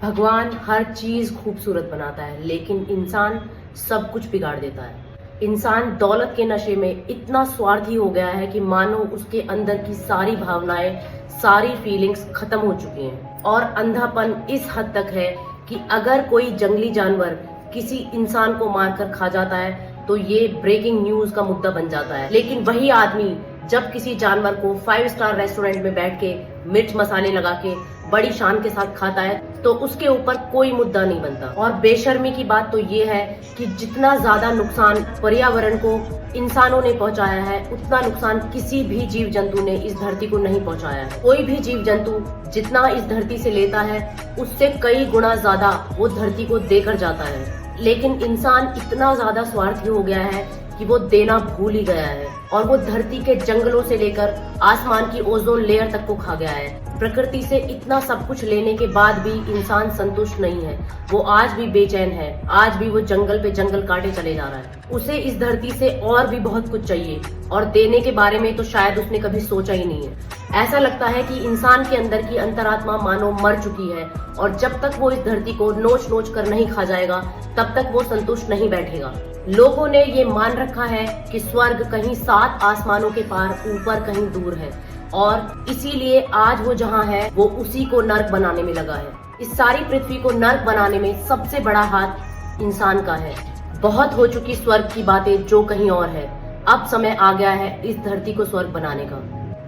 भगवान हर चीज खूबसूरत बनाता है, लेकिन इंसान सब कुछ बिगाड़ देता है। इंसान दौलत के नशे में इतना स्वार्थी हो गया है कि मानो उसके अंदर की सारी भावनाएं, सारी फीलिंग्स खत्म हो चुकी हैं। और अंधापन इस हद तक है कि अगर कोई जंगली जानवर किसी इंसान को मारकर खा जाता है तो ये ब्रेकिंग न्यूज का मुद्दा बन जाता है। लेकिन वही आदमी जब किसी जानवर को 5 स्टार रेस्टोरेंट में बैठ के मिर्च मसाले लगा के बड़ी शान के साथ खाता है तो उसके ऊपर कोई मुद्दा नहीं बनता। और बेशर्मी की बात तो ये है कि जितना ज्यादा नुकसान पर्यावरण को इंसानों ने पहुंचाया है, उतना नुकसान किसी भी जीव जंतु ने इस धरती को नहीं पहुंचाया है। कोई भी जीव जंतु जितना इस धरती से लेता है, उससे कई गुना ज्यादा वो धरती को देकर जाता है। लेकिन इंसान इतना ज्यादा स्वार्थी हो गया है कि वो देना भूल ही गया है और वो धरती के जंगलों से लेकर आसमान की ओजोन लेयर तक को खा गया है। प्रकृति से इतना सब कुछ लेने के बाद भी इंसान संतुष्ट नहीं है। वो आज भी बेचैन है, आज भी वो जंगल पे जंगल काटे चले जा रहा है। उसे इस धरती से और भी बहुत कुछ चाहिए और देने के बारे में तो शायद उसने कभी सोचा ही नहीं है। ऐसा लगता है कि इंसान के अंदर की अंतरात्मा मानो मर चुकी है और जब तक वो इस धरती को नोच नोच कर नहीं खा जाएगा तब तक वो संतुष्ट नहीं बैठेगा। लोगों ने ये मान रखा है कि स्वर्ग कहीं 7 आसमानों के पार ऊपर कहीं दूर है और इसीलिए आज वो जहाँ है वो उसी को नर्क बनाने में लगा है। इस सारी पृथ्वी को नर्क बनाने में सबसे बड़ा हाथ इंसान का है। बहुत हो चुकी स्वर्ग की बातें जो कहीं और है। अब समय आ गया है इस धरती को स्वर्ग बनाने का।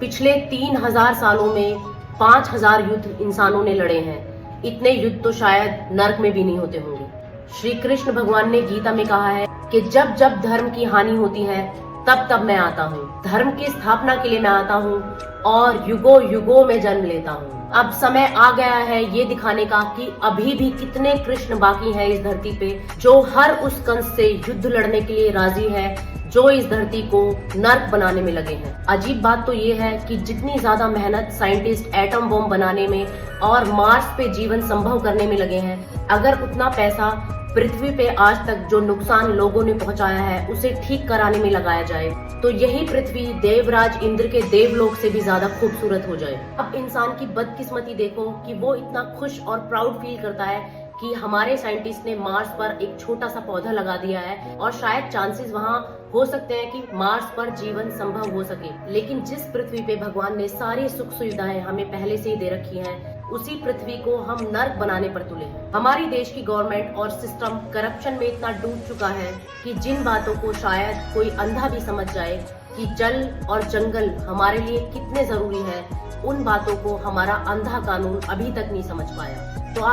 पिछले 3000 सालों में 5000 युद्ध इंसानों ने लड़े हैं। इतने युद्ध तो शायद नर्क में भी नहीं होते होंगे। श्री कृष्ण भगवान ने गीता में कहा है कि जब जब धर्म की हानि होती है तब तब मैं आता हूँ। धर्म की स्थापना के लिए मैं आता हूँ और युगों युगों में जन्म लेता हूँ। अब समय आ गया है ये दिखाने का कि अभी भी कितने कृष्ण बाकी हैं इस धरती पे, जो हर उस कंस से युद्ध लड़ने के लिए राजी है, जो इस धरती को नर्क बनाने में लगे हैं। अजीब बात तो ये है कि जितनी ज्यादा मेहनत साइंटिस्ट एटम बम बनाने में और मार्स पे जीवन संभव करने में लगे हैं, अगर उतना पैसा पृथ्वी पे आज तक जो नुकसान लोगों ने पहुंचाया है उसे ठीक कराने में लगाया जाए तो यही पृथ्वी देवराज इंद्र के देवलोक से भी ज्यादा खूबसूरत हो जाए। अब इंसान की बदकिस्मती देखो कि वो इतना खुश और प्राउड फील करता है कि हमारे साइंटिस्ट ने मार्स पर एक छोटा सा पौधा लगा दिया है और शायद चांसेस वहाँ हो सकते हैं कि मार्स पर जीवन संभव हो सके। लेकिन जिस पृथ्वी पे भगवान ने सारी सुख सुविधाएं हमें पहले से ही दे रखी हैं, उसी पृथ्वी को हम नर्क बनाने पर तुले हैं। हमारी देश की गवर्नमेंट और सिस्टम करप्शन में इतना डूब चुका है कि जिन बातों को शायद कोई अंधा भी समझ जाए कि जल और जंगल हमारे लिए कितने जरूरी है, उन बातों को हमारा अंधा कानून अभी तक नहीं समझ पाया। तो आप